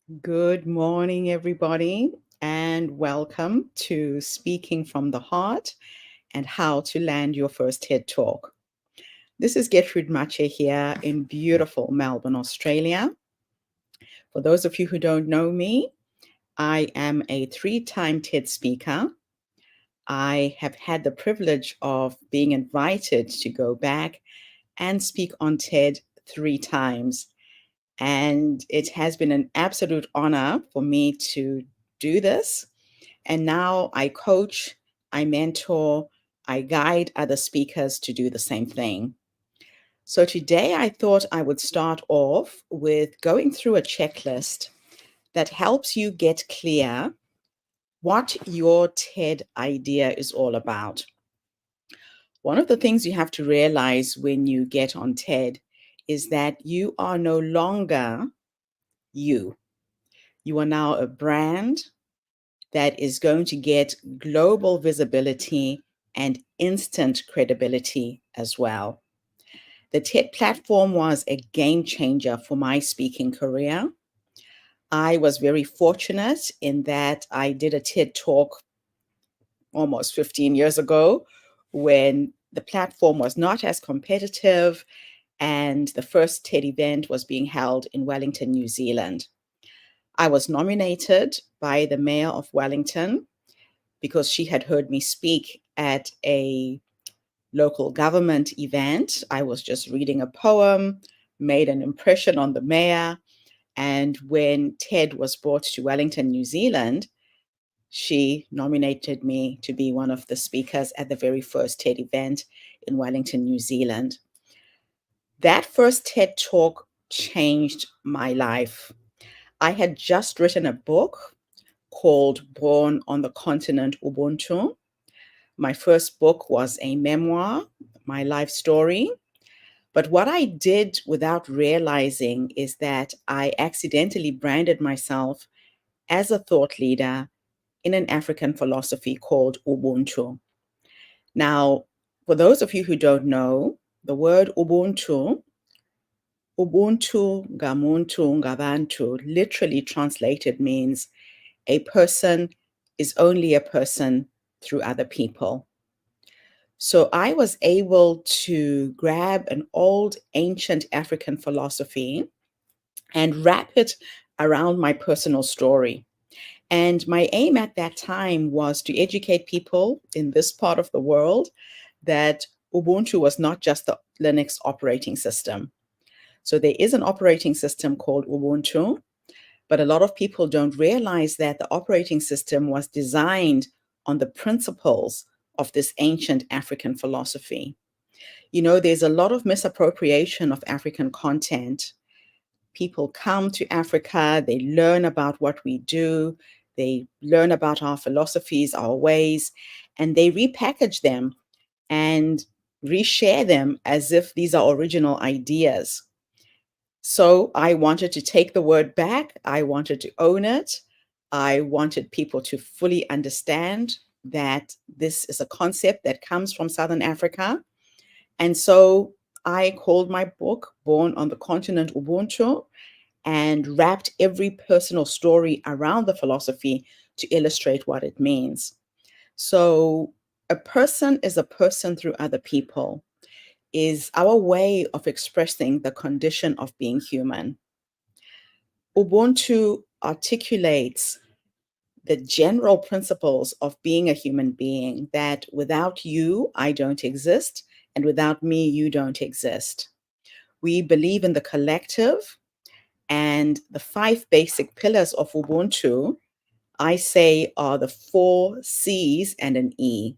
Good morning, everybody, and welcome to Speaking from the Heart and How to Land Your First TED Talk. This is Gertrude Mache here in beautiful Melbourne, Australia. For those of you who don't know me, I am a 3-time TED speaker. I have had the privilege of being invited to go back and speak on TED 3 times. And it has been an absolute honor for me to do this. And now I coach, I mentor, I guide other speakers to do the same thing. So today I thought I would start off with going through a checklist that helps you get clear what your TED idea is all about. One of the things you have to realize when you get on TED is that you are no longer you. You are now a brand that is going to get global visibility and instant credibility as well. The TED platform was a game changer for my speaking career. I was very fortunate in that I did a TED talk almost 15 years ago when the platform was not as competitive and the first TED event was being held in Wellington, New Zealand. I was nominated by the mayor of Wellington because she had heard me speak at a local government event. I was just reading a poem, made an impression on the mayor. And when TED was brought to Wellington, New Zealand, she nominated me to be one of the speakers at the very first TED event in Wellington, New Zealand. That first TED talk changed my life. I had just written a book called Born on the Continent Ubuntu. My first book was a memoir, my life story. But what I did without realizing is that I accidentally branded myself as a thought leader in an African philosophy called Ubuntu. Now, for those of you who don't know, the word Ubuntu, Ubuntu ngamuntu ngabantu, literally translated means a person is only a person through other people. So I was able to grab an old ancient African philosophy and wrap it around my personal story. And my aim at that time was to educate people in this part of the world that Ubuntu was not just the Linux operating system. So there is an operating system called Ubuntu, but a lot of people don't realize that the operating system was designed on the principles of this ancient African philosophy. You know, there's a lot of misappropriation of African content. People come to Africa, they learn about what we do, they learn about our philosophies, our ways, and they repackage them and reshare them as if these are original ideas. So I wanted to take the word back. I wanted to own it. I wanted people to fully understand that this is a concept that comes from Southern Africa. And so I called my book Born on the Continent Ubuntu and wrapped every personal story around the philosophy to illustrate what it means. So a person is a person through other people is our way of expressing the condition of being human. Ubuntu articulates the general principles of being a human being, that without you, I don't exist, and without me, you don't exist. We believe in the collective, and the 5 basic pillars of Ubuntu, I say, are the 4 C's and an E.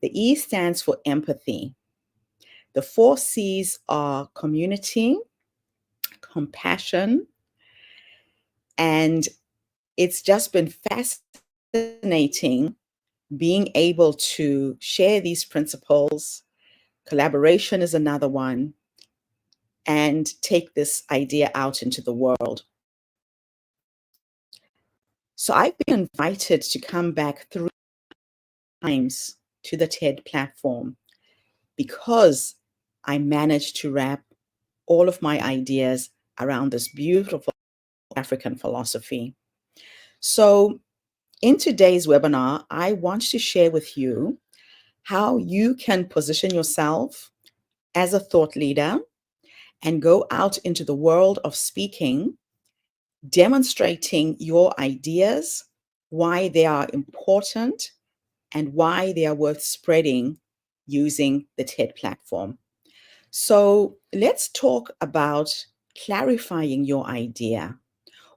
The E stands for empathy. The 4 C's are community, compassion, and it's just been fascinating being able to share these principles. Collaboration is another one, and take this idea out into the world. So I've been invited to come back 3 times to the TED platform because I managed to wrap all of my ideas around this beautiful African philosophy. So, in today's webinar, I want to share with you how you can position yourself as a thought leader and go out into the world of speaking, demonstrating your ideas, why they are important, and why they are worth spreading using the TED platform. So let's talk about clarifying your idea.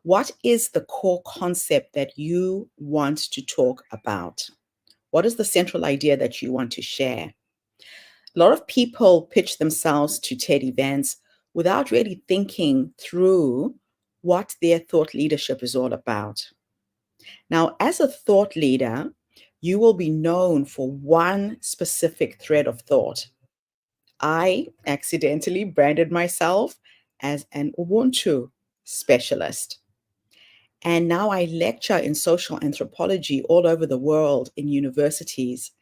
What is the core concept that you want to talk about? What is the central idea that you want to share? A lot of people pitch themselves to TED events without really thinking through what their thought leadership is all about. Now, as a thought leader, you will be known for one specific thread of thought. I accidentally branded myself as an Ubuntu specialist. And now I lecture in social anthropology all over the world in universities.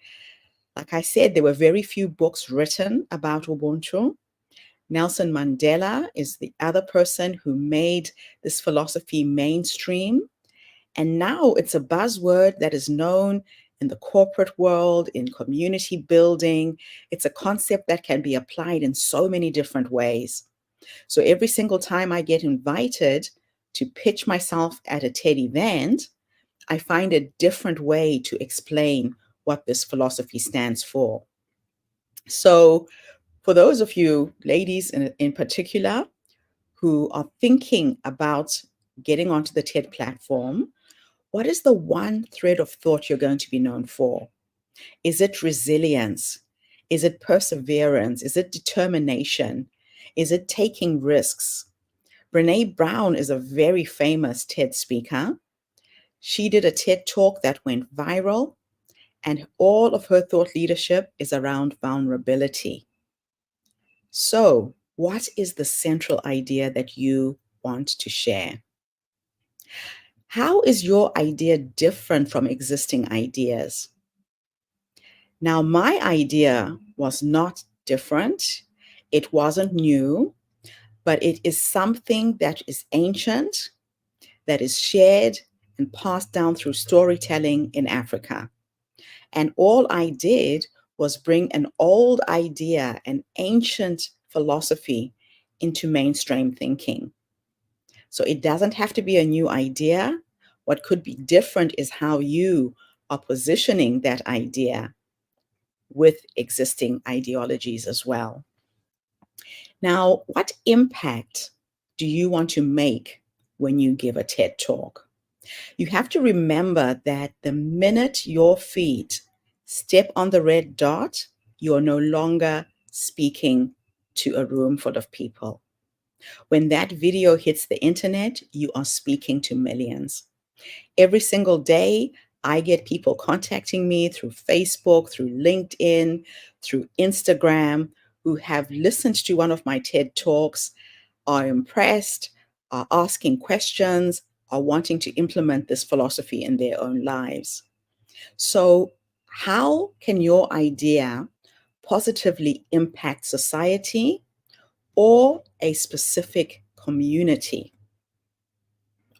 Like I said, there were very few books written about Ubuntu. Nelson Mandela is the other person who made this philosophy mainstream. And now it's a buzzword that is known in the corporate world, in community building. It's a concept that can be applied in so many different ways. So every single time I get invited to pitch myself at a TED event, I find a different way to explain what this philosophy stands for. So, for those of you, ladies in particular, who are thinking about getting onto the TED platform, what is the one thread of thought you're going to be known for? Is it resilience? Is it perseverance? Is it determination? Is it taking risks? Brene Brown is a very famous TED speaker. She did a TED talk that went viral, and all of her thought leadership is around vulnerability. So, what is the central idea that you want to share? How is your idea different from existing ideas? Now, my idea was not different. It wasn't new, but it is something that is ancient, that is shared and passed down through storytelling in Africa. And all I did was bring an old idea, an ancient philosophy into mainstream thinking. So it doesn't have to be a new idea. What could be different is how you are positioning that idea with existing ideologies as well. Now, what impact do you want to make when you give a TED talk? You have to remember that the minute your feet step on the red dot, you're no longer speaking to a room full of people. When that video hits the internet, you are speaking to millions. Every single day, I get people contacting me through Facebook, through LinkedIn, through Instagram, who have listened to one of my TED Talks, are impressed, are asking questions, are wanting to implement this philosophy in their own lives. So, how can your idea positively impact society or a specific community?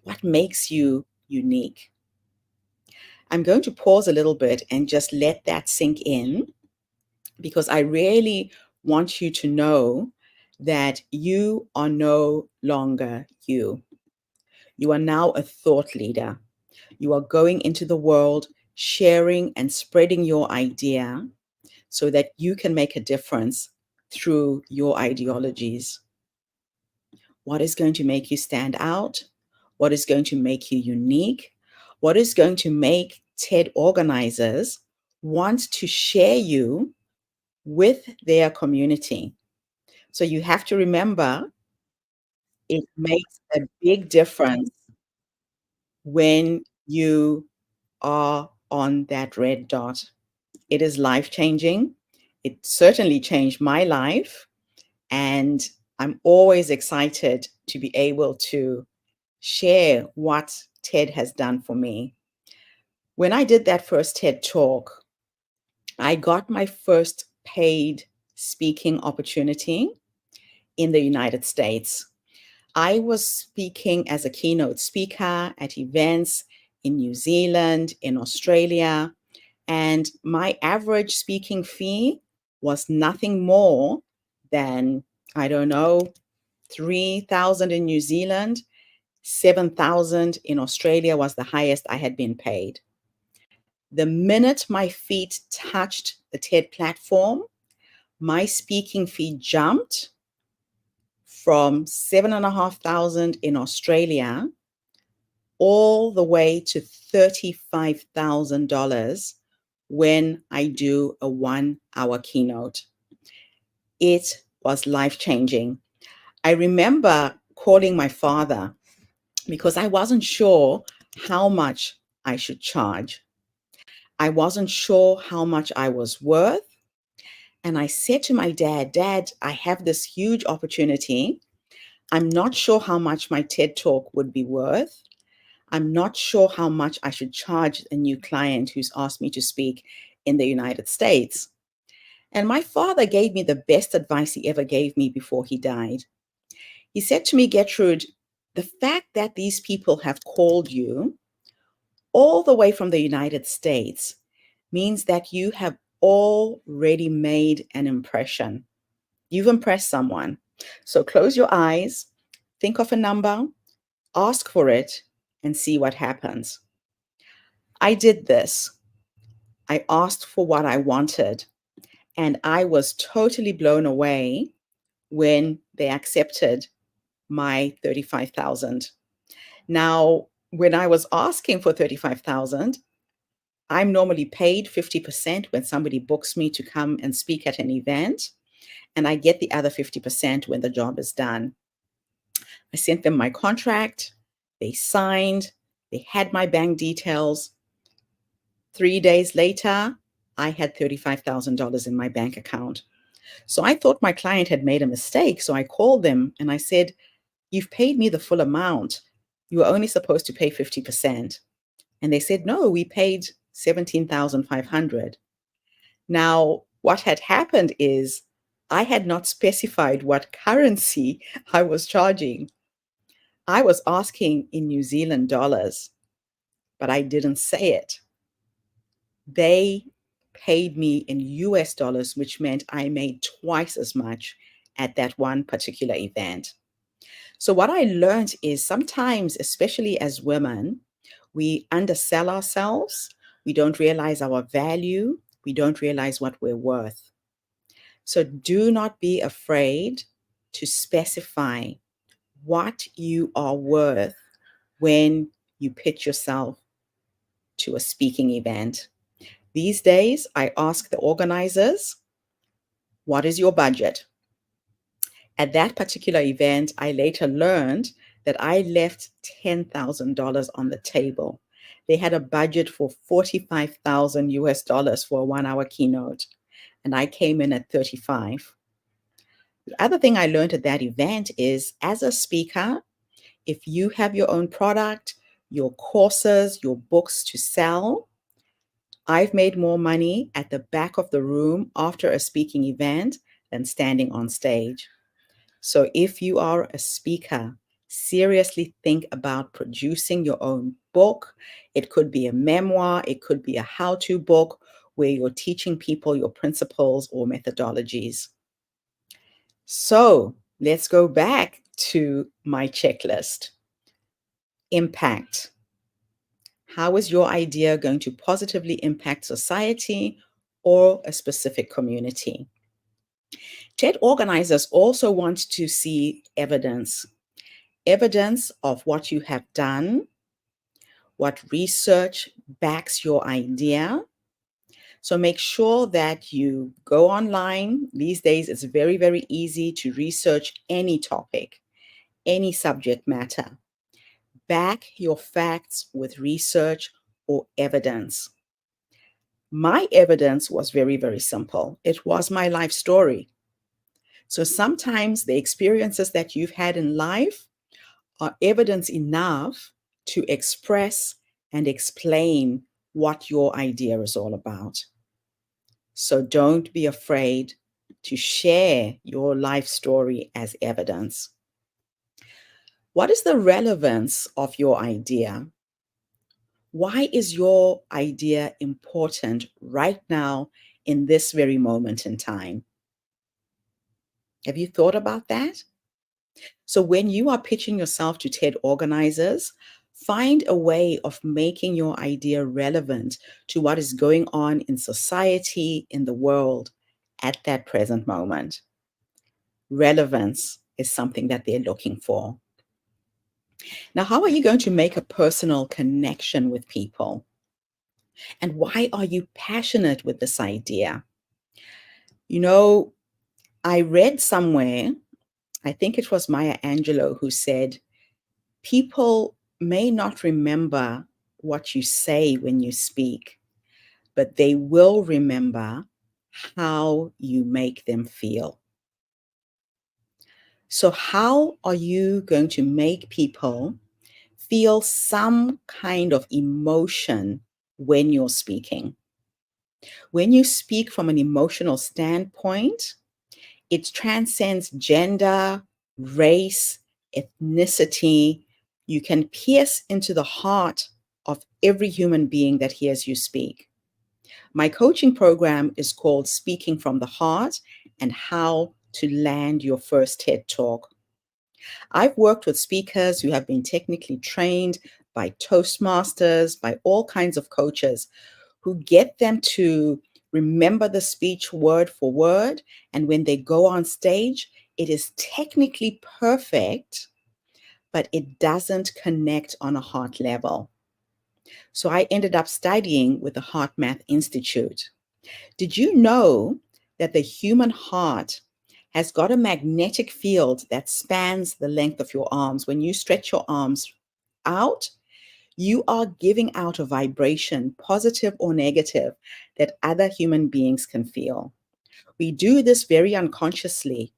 What makes you unique? I'm going to pause a little bit and just let that sink in, because I really want you to know that you are no longer you. You are now a thought leader. You are going into the world, sharing and spreading your idea so that you can make a difference through your ideologies. What is going to make you stand out? What is going to make you unique? What is going to make TED organizers want to share you with their community? So you have to remember, it makes a big difference when you are on that red dot. It is life changing. It certainly changed my life. And I'm always excited to be able to share what TED has done for me. When I did that first TED talk, I got my first paid speaking opportunity in the United States. I was speaking as a keynote speaker at events in New Zealand, in Australia, and my average speaking fee was nothing more than, I don't know, 3,000 in New Zealand, 7,000 in Australia was the highest I had been paid. The minute my feet touched the TED platform, my speaking fee jumped from 7,500 in Australia all the way to $35,000 when I do a 1 hour keynote. It was life-changing. I remember calling my father because I wasn't sure how much I should charge. I wasn't sure how much I was worth. And I said to my dad, Dad, I have this huge opportunity. I'm not sure how much my TED Talk would be worth. I'm not sure how much I should charge a new client who's asked me to speak in the United States. And my father gave me the best advice he ever gave me before he died. He said to me, Gertrude, the fact that these people have called you all the way from the United States means that you have already made an impression. You've impressed someone. So close your eyes, think of a number, ask for it, and see what happens. I did this. I asked for what I wanted, and I was totally blown away when they accepted my 35,000. Now, when I was asking for 35,000, I'm normally paid 50% when somebody books me to come and speak at an event, and I get the other 50% when the job is done. I sent them my contract, they signed, they had my bank details. 3 days later, I had $35,000 in my bank account. So I thought my client had made a mistake. So I called them and I said, you've paid me the full amount. You were only supposed to pay 50%. And they said, no, we paid 17,500. Now, what had happened is I had not specified what currency I was charging. I was asking in New Zealand dollars, but I didn't say it. They paid me in US dollars, which meant I made twice as much at that one particular event. So, what I learned is sometimes, especially as women, we undersell ourselves. We don't realize our value. We don't realize what we're worth. So, do not be afraid to specify what you are worth when you pitch yourself to a speaking event. These days, I ask the organizers, what is your budget? At that particular event, I later learned that I left $10,000 on the table. They had a budget for 45,000 US dollars for a 1 hour keynote, and I came in at 35. The other thing I learned at that event is as a speaker, if you have your own product, your courses, your books to sell, I've made more money at the back of the room after a speaking event than standing on stage. So if you are a speaker, seriously think about producing your own book. It could be a memoir, it could be a how-to book where you're teaching people your principles or methodologies. So let's go back to my checklist. Impact. How is your idea going to positively impact society or a specific community? TED organizers also want to see evidence of what you have done, what research backs your idea. So make sure that you go online. These days, it's very, very easy to research any topic, any subject matter. Back your facts with research or evidence. My evidence was very, very simple. It was my life story. So sometimes the experiences that you've had in life are evidence enough to express and explain what your idea is all about. So don't be afraid to share your life story as evidence. What is the relevance of your idea? Why is your idea important right now in this very moment in time? Have you thought about that? So, when you are pitching yourself to TED organizers, find a way of making your idea relevant to what is going on in society, in the world at that present moment. Relevance is something that they're looking for. Now, how are you going to make a personal connection with people? And why are you passionate with this idea? You know, I read somewhere, I think it was Maya Angelou who said, people may not remember what you say when you speak, but they will remember how you make them feel. So, how are you going to make people feel some kind of emotion when you're speaking? When you speak from an emotional standpoint, it transcends gender, race, ethnicity. You can pierce into the heart of every human being that hears you speak. My coaching program is called Speaking from the Heart and How to Land Your First TED Talk. I've worked with speakers who have been technically trained by Toastmasters, by all kinds of coaches who get them to remember the speech word for word. And when they go on stage, it is technically perfect, but it doesn't connect on a heart level. So I ended up studying with the Heart Math Institute. Did you know that the human heart has got a magnetic field that spans the length of your arms? When you stretch your arms out, you are giving out a vibration, positive or negative, that other human beings can feel. We do this very unconsciously.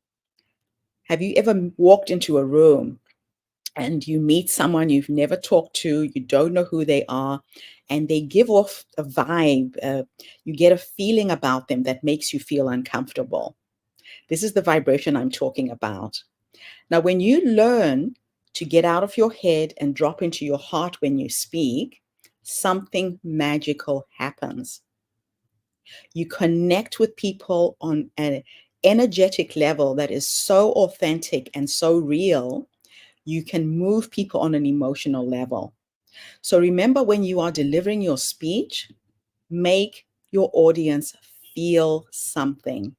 Have you ever walked into a room and you meet someone you've never talked to, you don't know who they are, and they give off a vibe, you get a feeling about them that makes you feel uncomfortable? This is the vibration I'm talking about. Now, when you learn to get out of your head and drop into your heart when you speak, something magical happens. You connect with people on an energetic level that is so authentic and so real. You can move people on an emotional level. So remember, when you are delivering your speech, make your audience feel something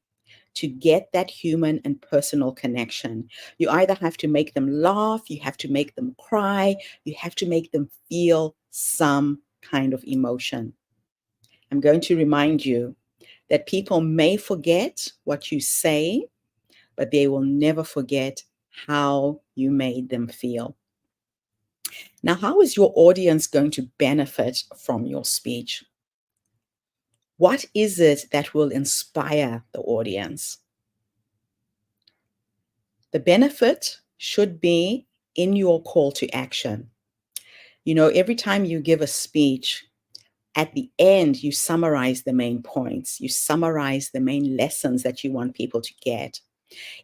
to get that human and personal connection. You either have to make them laugh, you have to make them cry, you have to make them feel some kind of emotion. I'm going to remind you that people may forget what you say, but they will never forget how you made them feel. Now, how is your audience going to benefit from your speech? What is it that will inspire the audience? The benefit should be in your call to action. You know, every time you give a speech, at the end, you summarize the main points, you summarize the main lessons that you want people to get.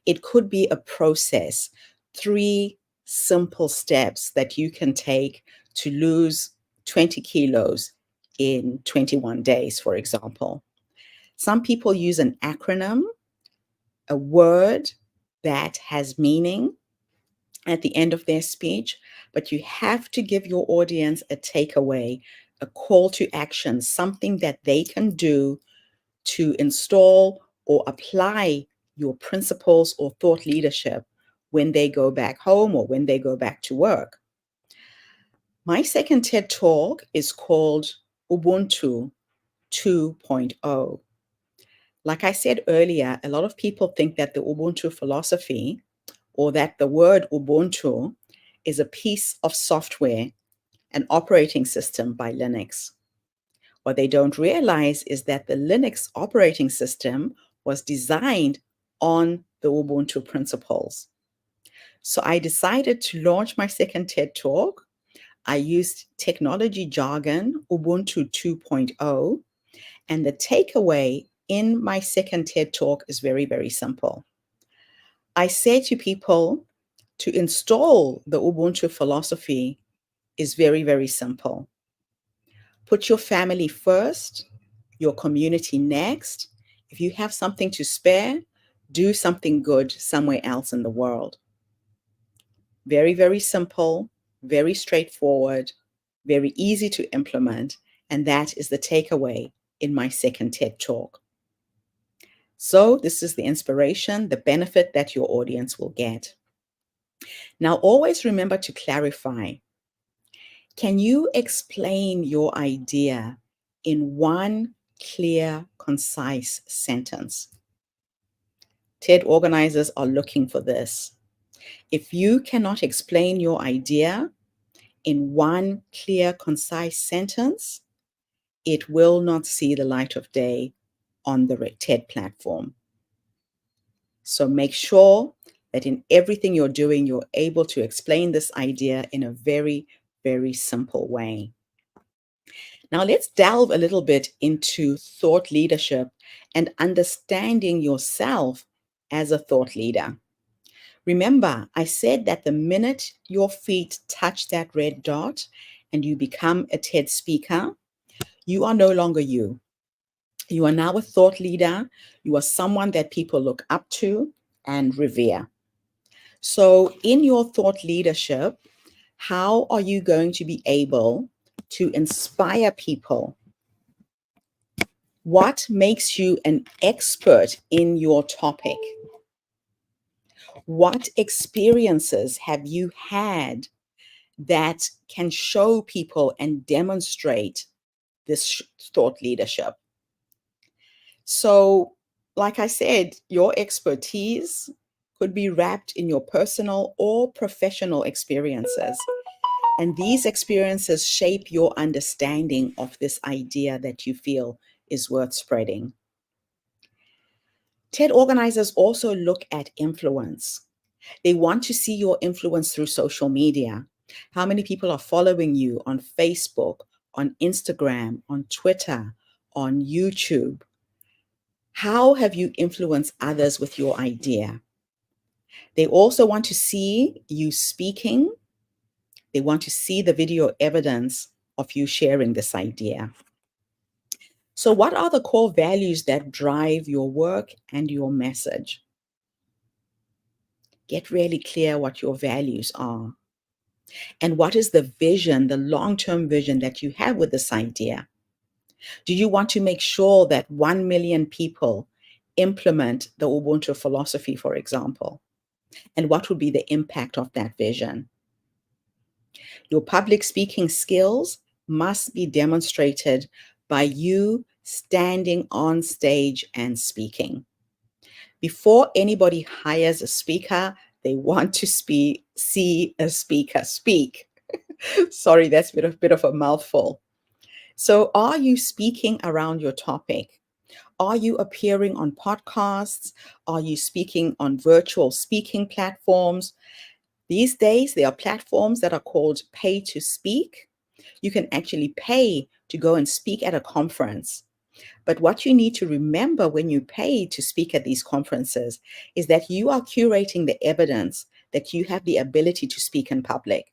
It could be a process, 3 simple steps that you can take to lose 20 kilos in 21 days, for example. Some people use an acronym, a word that has meaning at the end of their speech, but you have to give your audience a takeaway, a call to action, something that they can do to install or apply your principles or thought leadership when they go back home or when they go back to work. My second TED Talk is called Ubuntu 2.0. Like I said earlier, a lot of people think that the Ubuntu philosophy, or that the word Ubuntu, is a piece of software, an operating system by Linux. What they don't realize is that the Linux operating system was designed on the Ubuntu principles. So I decided to launch my second TED Talk. I used technology jargon, Ubuntu 2.0, and the takeaway in my second TED Talk is very, very simple. I say to people, To install the Ubuntu philosophy is very, very simple. Put your family first, your community next. If you have something to spare, do something good somewhere else in the world. Very, very simple, very straightforward, very easy to implement. And that is the takeaway in my second TED Talk. So, this is the inspiration, the benefit that your audience will get. Now, always remember to clarify. Can you explain your idea in one clear, concise sentence? TED organizers are looking for this. If you cannot explain your idea in one clear, concise sentence, it will not see the light of day on the TED platform. So make sure that in everything you're doing, you're able to explain this idea in a very, very simple way. Now, let's delve a little bit into thought leadership and understanding yourself as a thought leader. Remember, I said that the minute your feet touch that red dot and you become a TED speaker, you are no longer you. You are now a thought leader. You are someone that people look up to and revere. So, in your thought leadership, how are you going to be able to inspire people? What makes you an expert in your topic? What experiences have you had that can show people and demonstrate this thought leadership? So, like I said, your expertise could be wrapped in your personal or professional experiences. And these experiences shape your understanding of this idea that you feel is worth spreading. TED organizers also look at influence. They want to see your influence through social media. How many people are following you on Facebook, on Instagram, on Twitter, on YouTube? How have you influenced others with your idea? They also want to see you speaking. They want to see the video evidence of you sharing this idea. So, what are the core values that drive your work and your message? Get really clear what your values are. And what is the vision, the long term vision that you have with this idea? Do you want to make sure that 1 million people implement the Ubuntu philosophy, for example? And what would be the impact of that vision? Your public speaking skills must be demonstrated by you standing on stage and speaking. Before anybody hires a speaker, they want to see a speaker speak. Sorry, that's a bit of a mouthful. So, are you speaking around your topic? Are you appearing on podcasts? Are you speaking on virtual speaking platforms? These days, there are platforms that are called pay to speak. You can actually pay to go and speak at a conference. But what you need to remember when you pay to speak at these conferences is that you are curating the evidence that you have the ability to speak in public.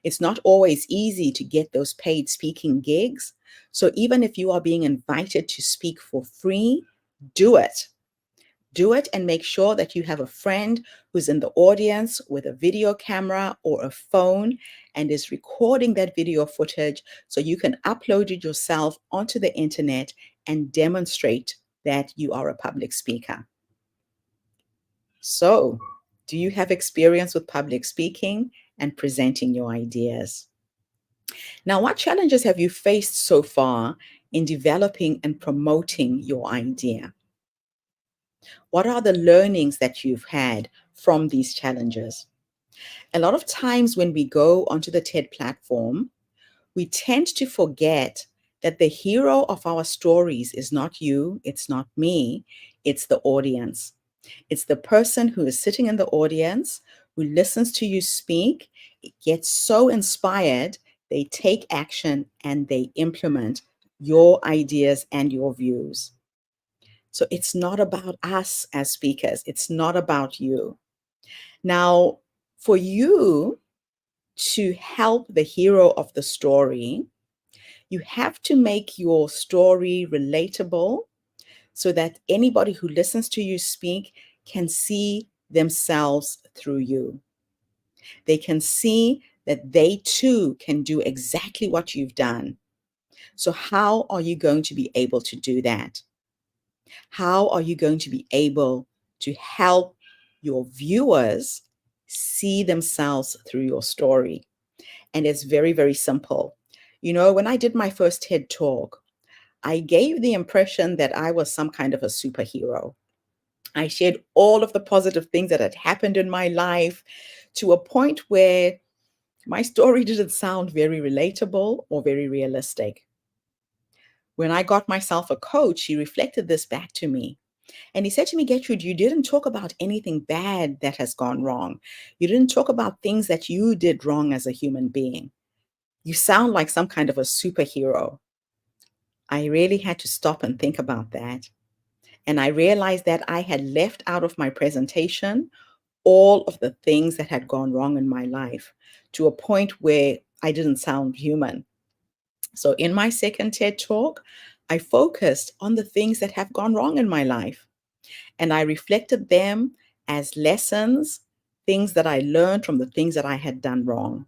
It's not always easy to get those paid speaking gigs. So even if you are being invited to speak for free, do it. Do it and make sure that you have a friend who's in the audience with a video camera or a phone and is recording that video footage so you can upload it yourself onto the internet and demonstrate that you are a public speaker. So, do you have experience with public speaking and presenting your ideas? Now, what challenges have you faced so far in developing and promoting your idea? What are the learnings that you've had from these challenges? A lot of times when we go onto the TED platform, we tend to forget that the hero of our stories is not you, it's not me, it's the audience. It's the person who is sitting in the audience, who listens to you speak, gets so inspired, they take action and they implement your ideas and your views. So it's not about us as speakers, it's not about you. Now, For you to help the hero of the story, you have to make your story relatable so that anybody who listens to you speak can see themselves through you. They can see that they too can do exactly what you've done. So, how are you going to be able to do that? How are you going to be able to help your viewers see themselves through your story? And it's very, very simple. You know, when I did my first TED talk, I gave the impression that I was some kind of a superhero. I shared all of the positive things that had happened in my life to a point where my story didn't sound very relatable or very realistic. When I got myself a coach, he reflected this back to me. And he said to me, Gertrude, you didn't talk about anything bad that has gone wrong. You didn't talk about things that you did wrong as a human being. You sound like some kind of a superhero. I really had to stop and think about that. And I realized that I had left out of my presentation all of the things that had gone wrong in my life to a point where I didn't sound human. So in my second TED talk, I focused on the things that have gone wrong in my life. And I reflected them as lessons, things that I learned from the things that I had done wrong.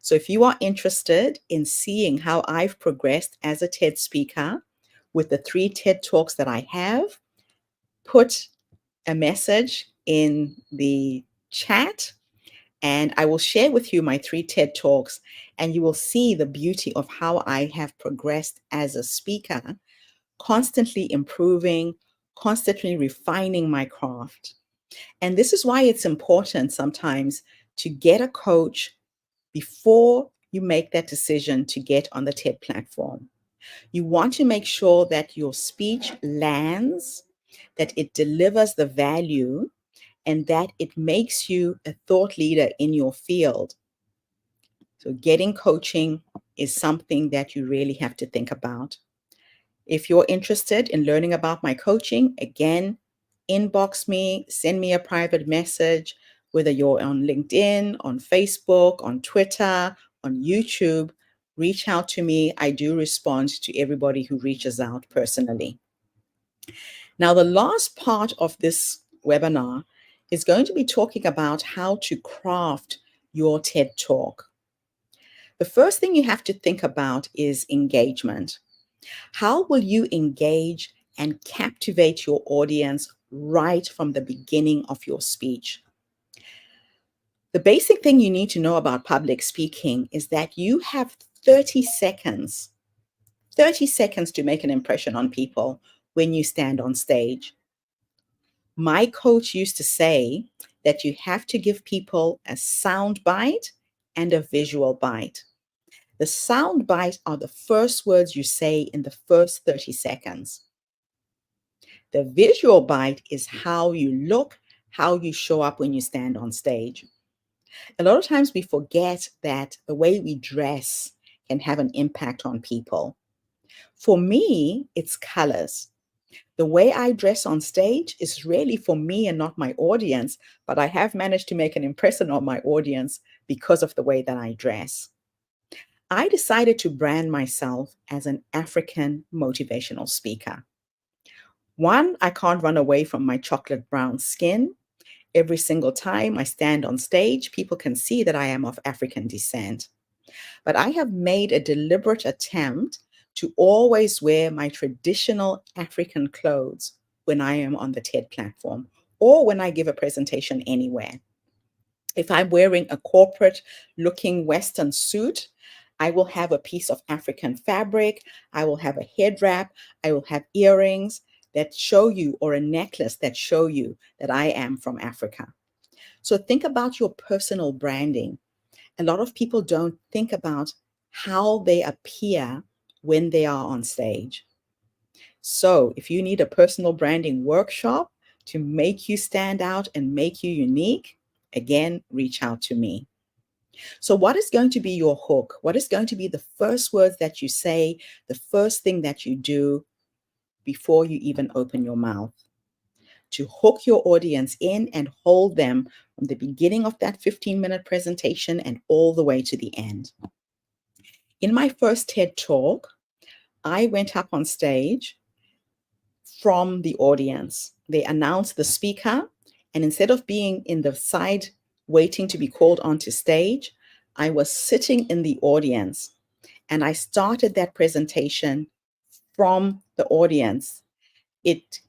So if you are interested in seeing how I've progressed as a TED speaker with the 3 TED Talks that I have, put a message in the chat and I will share with you my 3 TED Talks, and you will see the beauty of how I have progressed as a speaker, constantly improving, constantly refining my craft. And this is why it's important sometimes to get a coach before you make that decision to get on the TED platform. You want to make sure that your speech lands, that it delivers the value, and that it makes you a thought leader in your field. So, getting coaching is something that you really have to think about. If you're interested in learning about my coaching, again, inbox me, send me a private message, whether you're on LinkedIn, on Facebook, on Twitter, on YouTube, reach out to me. I do respond to everybody who reaches out personally. Now, the last part of this webinar is going to be talking about how to craft your TED Talk. The first thing you have to think about is engagement. How will you engage and captivate your audience right from the beginning of your speech? The basic thing you need to know about public speaking is that you have 30 seconds, 30 seconds to make an impression on people when you stand on stage. My coach used to say that you have to give people a sound bite and a visual bite. The sound bites are the first words you say in the first 30 seconds. The visual bite is how you look, how you show up when you stand on stage. A lot of times we forget that the way we dress can have an impact on people. For me, it's colors. The way I dress on stage is really for me and not my audience, but I have managed to make an impression on my audience because of the way that I dress. I decided to brand myself as an African motivational speaker. One, I can't run away from my chocolate brown skin. Every single time I stand on stage, people can see that I am of African descent. But I have made a deliberate attempt to always wear my traditional African clothes when I am on the TED platform or when I give a presentation anywhere. If I'm wearing a corporate looking Western suit, I will have a piece of African fabric, I will have a head wrap, I will have earrings that show you, or a necklace that show you that I am from Africa. So think about your personal branding. A lot of people don't think about how they appear when they are on stage. So if you need a personal branding workshop to make you stand out and make you unique, again, reach out to me. So what is going to be your hook? What is going to be the first words that you say, the first thing that you do before you even open your mouth? to hook your audience in and hold them from the beginning of that 15-minute presentation and all the way to the end. In my first TED Talk, I went up on stage from the audience. They announced the speaker, and instead of being in the side waiting to be called onto stage, I was sitting in the audience, and I started that presentation from the audience. It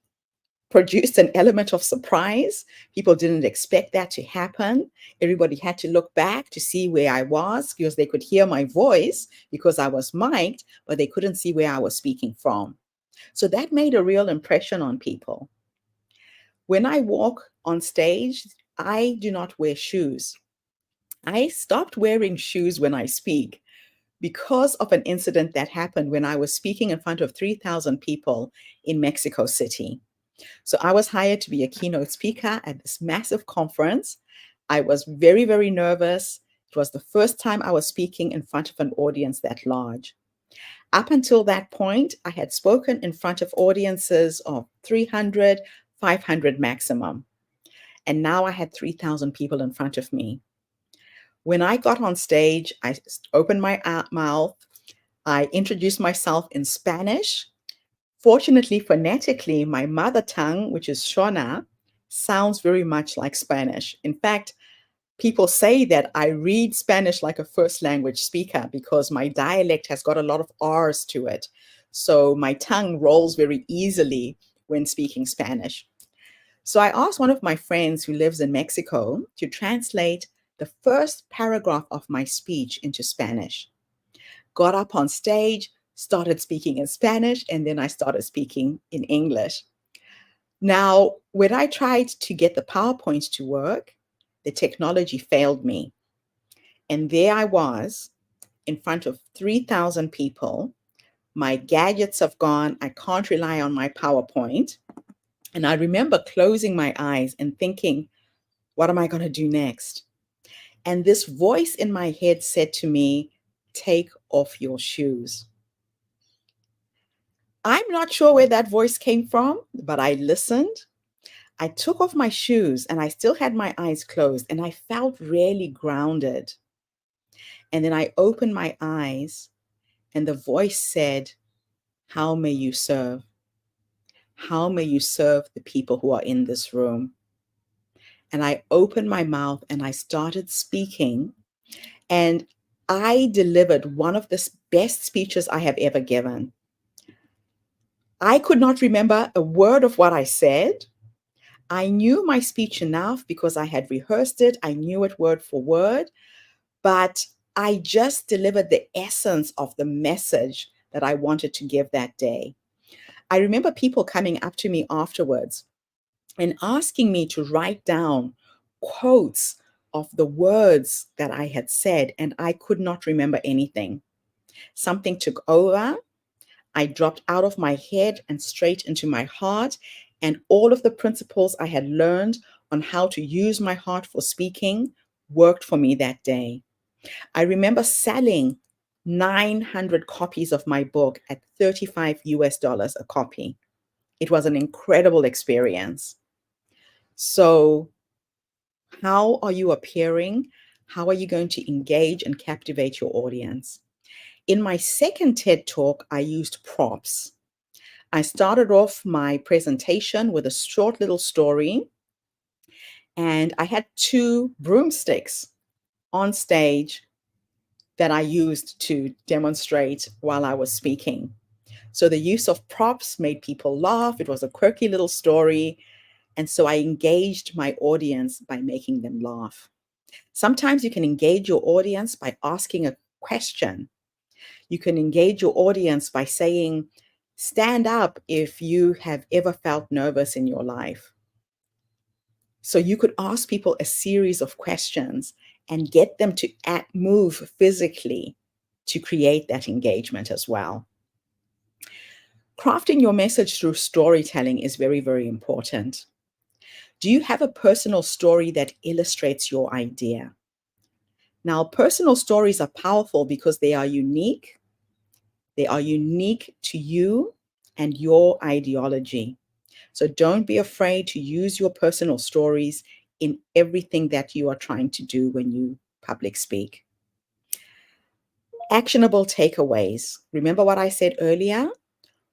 produced an element of surprise. People didn't expect that to happen. Everybody had to look back to see where I was because they could hear my voice because I was mic'd, but they couldn't see where I was speaking from. So that made a real impression on people. When I walk on stage, I do not wear shoes. I stopped wearing shoes when I speak because of an incident that happened when I was speaking in front of 3,000 people in Mexico City. So I was hired to be a keynote speaker at this massive conference. I was very, very nervous. It was the first time I was speaking in front of an audience that large. Up until that point, I had spoken in front of audiences of 300, 500 maximum. And now I had 3,000 people in front of me. When I got on stage, I opened my mouth. I introduced myself in Spanish. Fortunately, phonetically, my mother tongue, which is Shona, sounds very much like Spanish. In fact, people say that I read Spanish like a first language speaker because my dialect has got a lot of R's to it. So my tongue rolls very easily when speaking Spanish. So I asked one of my friends who lives in Mexico to translate the first paragraph of my speech into Spanish. Got up on stage, started speaking in Spanish, and then I started speaking in English. Now, when I tried to get the PowerPoint to work, the technology failed me. And there I was in front of 3,000 people. My gadgets have gone. I can't rely on my PowerPoint. And I remember closing my eyes and thinking, what am I going to do next? And this voice in my head said to me, take off your shoes. I'm not sure where that voice came from, but I listened. I took off my shoes and I still had my eyes closed and I felt really grounded. And then I opened my eyes and the voice said, how may you serve? How may you serve the people who are in this room? And I opened my mouth and I started speaking. And I delivered one of the best speeches I have ever given. I could not remember a word of what I said. I knew my speech enough because I had rehearsed it. I knew it word for word, but I just delivered the essence of the message that I wanted to give that day. I remember people coming up to me afterwards and asking me to write down quotes of the words that I had said, and I could not remember anything. Something took over. I dropped out of my head and straight into my heart, and all of the principles I had learned on how to use my heart for speaking worked for me that day. I remember selling 900 copies of my book at $35 a copy. It was an incredible experience. So, how are you appearing? How are you going to engage and captivate your audience? In my second TED Talk, I used props. I started off my presentation with a short little story, and I had two broomsticks on stage that I used to demonstrate while I was speaking. So the use of props made people laugh. It was a quirky little story. And so I engaged my audience by making them laugh. Sometimes you can engage your audience by asking a question. You can engage your audience by saying, stand up if you have ever felt nervous in your life. So you could ask people a series of questions and get them to move physically to create that engagement as well. Crafting your message through storytelling is very, very important. Do you have a personal story that illustrates your idea? Now, personal stories are powerful because they are unique. They are unique to you and your ideology. So don't be afraid to use your personal stories in everything that you are trying to do when you public speak. Actionable takeaways. Remember what I said earlier?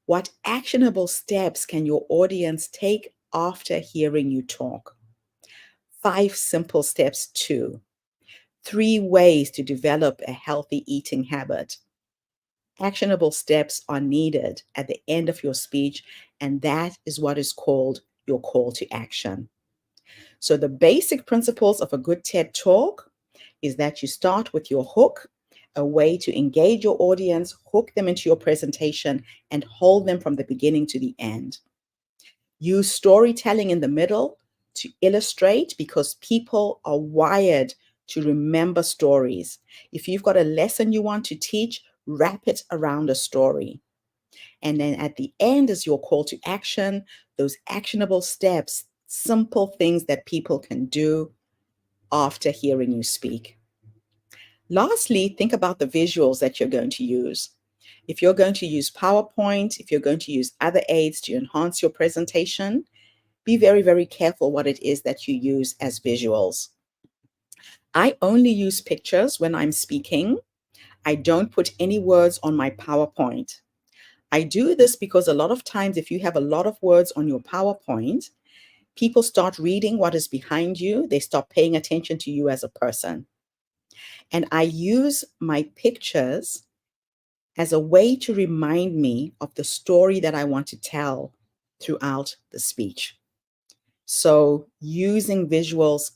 What actionable steps can your audience take after hearing you talk? 5 simple steps too. 3 ways to develop a healthy eating habit. Actionable steps are needed at the end of your speech, and that is what is called your call to action. So, the basic principles of a good TED Talk is that you start with your hook, a way to engage your audience, hook them into your presentation, and hold them from the beginning to the end. Use storytelling in the middle to illustrate, because people are wired to remember stories. If you've got a lesson you want to teach, wrap it around a story. And then at the end is your call to action, those actionable steps, simple things that people can do after hearing you speak. Lastly, think about the visuals that you're going to use. If you're going to use PowerPoint, if you're going to use other aids to enhance your presentation, be very, very careful what it is that you use as visuals. I only use pictures when I'm speaking. I don't put any words on my PowerPoint. I do this because a lot of times, if you have a lot of words on your PowerPoint, people start reading what is behind you. They stop paying attention to you as a person. And I use my pictures as a way to remind me of the story that I want to tell throughout the speech. So using visuals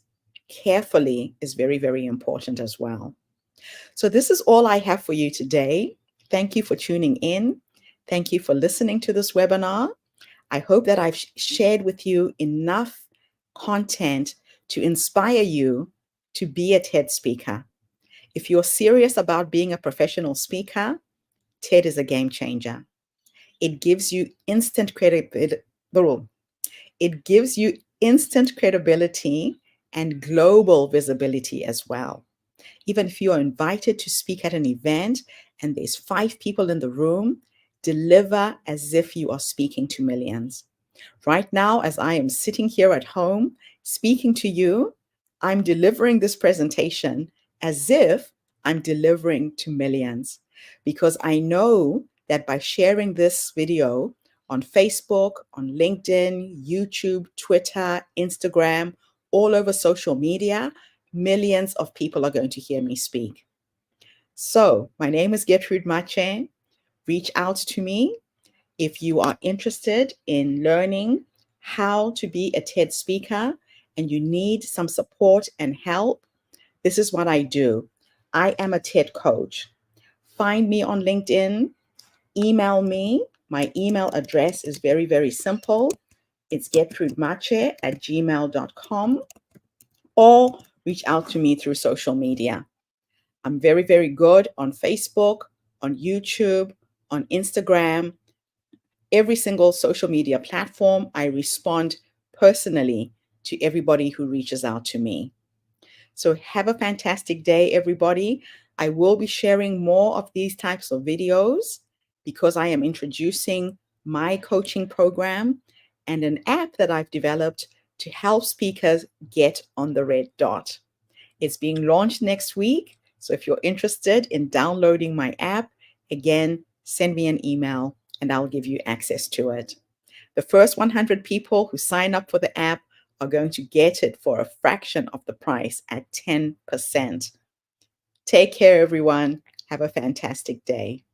carefully is very, very important as well. So this is all I have for you today. Thank you for tuning in. Thank you for listening to this webinar. I hope that I've shared with you enough content to inspire you to be a TED speaker. If you're serious about being a professional speaker, TED is a game changer. It gives you instant credibility. It gives you instant credibility and global visibility as well. Even if you are invited to speak at an event and there's 5 people in the room, deliver as if you are speaking to millions. Right now, as I am sitting here at home speaking to you, I'm delivering this presentation as if I'm delivering to millions, because I know that by sharing this video on Facebook, on LinkedIn, YouTube, Twitter, Instagram, all over social media, millions of people are going to hear me speak. So my name is Gertrude Mache. Reach out to me if you are interested in learning how to be a TED speaker and you need some support and help. This is what I do. I am a TED coach. Find me on LinkedIn, email me. My email address is very, very simple. It's gertrudemache@gmail.com, or reach out to me through social media. I'm very, very good on Facebook, on YouTube, on Instagram, every single social media platform. I respond personally to everybody who reaches out to me. So have a fantastic day, everybody. I will be sharing more of these types of videos because I am introducing my coaching program and an app that I've developed to help speakers get on the red dot. It's being launched next week. So if you're interested in downloading my app, again, send me an email and I'll give you access to it. The first 100 people who sign up for the app are going to get it for a fraction of the price at 10%. Take care, everyone. Have a fantastic day.